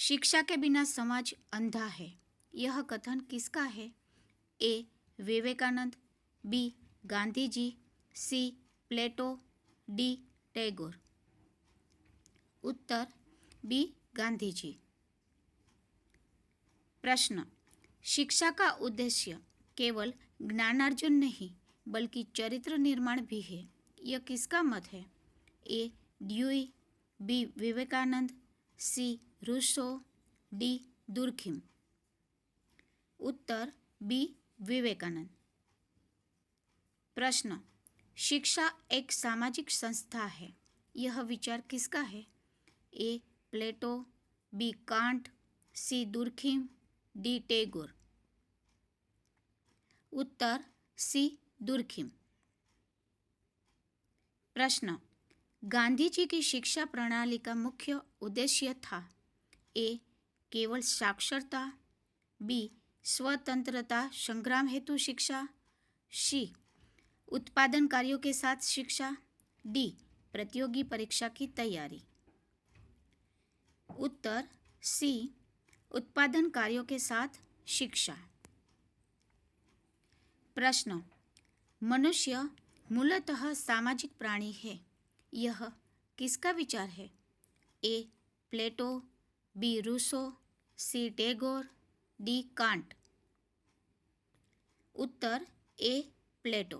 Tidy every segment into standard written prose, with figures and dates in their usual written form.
शिक्षा के बिना समाज अंधा है। यह कथन किसका है? A. Vivekananda, B. Gandhi ji, C. Plato, D. Tagore. Uttar B. Gandhi ji. प्रश्न, शिक्षा का उद्देश्य केवल ज्ञानार्जन नहीं बल्कि चरित्र निर्माण भी है। यह किसका मत है? A. Dewey, B. Vivekananda, C. Rousseau, D. Durkheim. उत्तर बी. विवेकानंद। प्रश्न, शिक्षा एक सामाजिक संस्था है। यह विचार किसका है? A. Plato, B. Kant, C. Durkheim, D. Tagore. उत्तर सी. दुर्खिम। प्रश्न, गांधी जी की शिक्षा प्रणाली का मुख्य उद्देश्य था? ए. केवल साक्षरता, बी. स्वतंत्रता संग्राम हेतु शिक्षा, सी. उत्पादन कार्यों के साथ शिक्षा, डी. प्रतियोगी परीक्षा की तैयारी। उत्तर सी. उत्पादन कार्यों के साथ शिक्षा। प्रश्न, मनुष्य मूलतः सामाजिक प्राणी है। यह किसका विचार है? A. Plato, B. Rousseau, C. Tagore, D. Kant. उत्तर ए. प्लेटो।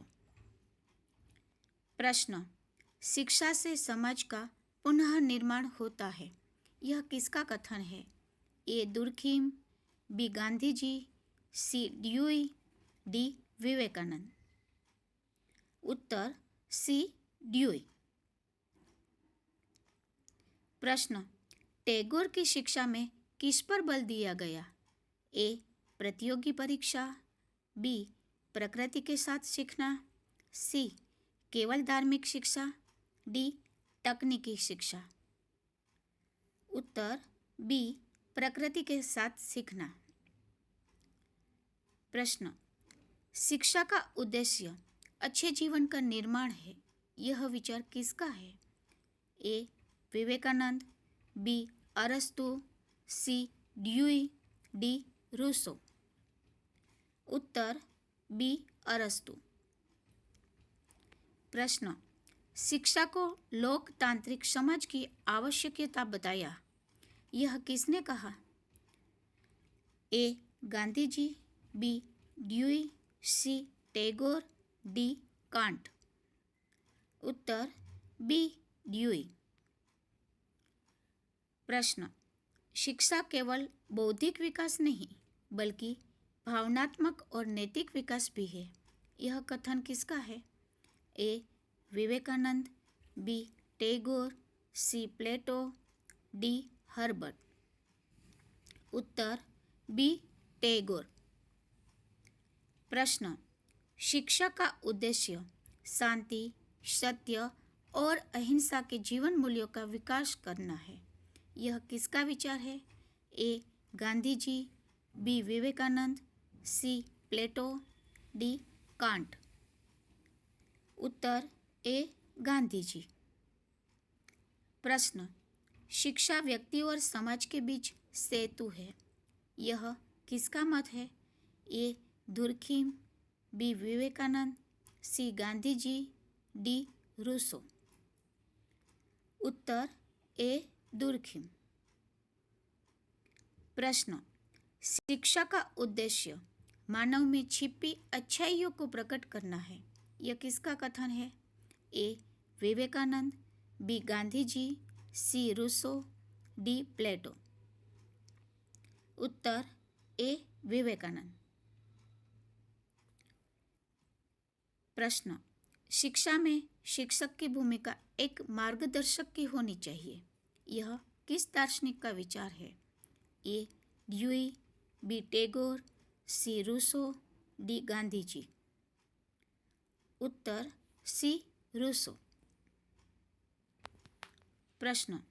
प्रश्न, शिक्षा से समाज का पुनः निर्माण होता है। यह किसका कथन है? A. Durkheim, B. Gandhi ji, C. Dewey, D. Vivekananda. उत्तर सी. ड्यूई। प्रश्न, टैगोर की शिक्षा में किस पर बल दिया गया? ए. प्रतियोगी परीक्षा, बी. प्रकृति के साथ सीखना, सी. केवल धार्मिक शिक्षा, डी. तकनीकी शिक्षा। उत्तर बी. प्रकृति के साथ सीखना। प्रश्न, शिक्षा का उद्देश्य अच्छे जीवन का निर्माण है। यह विचार किसका है? ए. विवेकानंद, बी. अरस्तु, सी. Dewey, D. रूसो। उत्तर बी. अरस्तु। प्रश्न, शिक्षा को लोकतांत्रिक समाज की आवश्यकता बताया। यह किसने कहा? A. Gandhi ji, B. Dewey, C. Tagore, D. Kant. उत्तर बी. ड्यूई। प्रश्न, शिक्षा केवल बौद्धिक विकास नहीं बल्कि भावनात्मक और नैतिक विकास भी है। यह कथन किसका है? A. Vivekananda, B. Tagore, C. Plato, D. Herbert. Uttar B. Tagore. प्रश्न, शिक्षा का उद्देश्य शांति, सत्य और अहिंसा के जीवन मूल्यों का विकास करना है। यह किसका विचार है? A. Gandhi ji, B. Vivekananda, C. Plato, D. Kant. उत्तर ए. गांधी जी। प्रश्न, शिक्षा व्यक्ति और समाज के बीच सेतु है। यह किसका मत है? A. Durkheim, B. Vivekananda, C. Gandhi ji, D. Rousseau. उत्तर ए. दुर्खिम। प्रश्न, शिक्षा का उद्देश्य मानव में छिपी अच्छाइयों को प्रकट करना है। यह किसका कथन है? A. Vivekananda, B. Gandhi ji, C. Rousseau, D. Plato. उत्तर ए. विवेकानंद। प्रश्न, शिक्षा में शिक्षक की भूमिका एक मार्गदर्शक की होनी चाहिए। यह किस दार्शनिक का विचार है? A. Dewey, B. Tagore, C. Rousseau, D. Gandhi ji. उत्तर सी. रूसो। प्रश्न,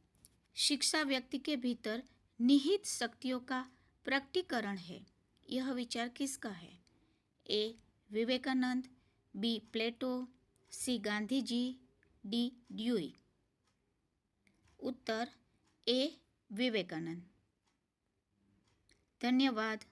शिक्षा व्यक्ति के भीतर निहित शक्तियों का प्रकटीकरण है। यह विचार किसका है? A. Vivekananda, B. Plato, C. Gandhi ji, D. Dewy. Uttar A. Vivekananda. धन्यवाद।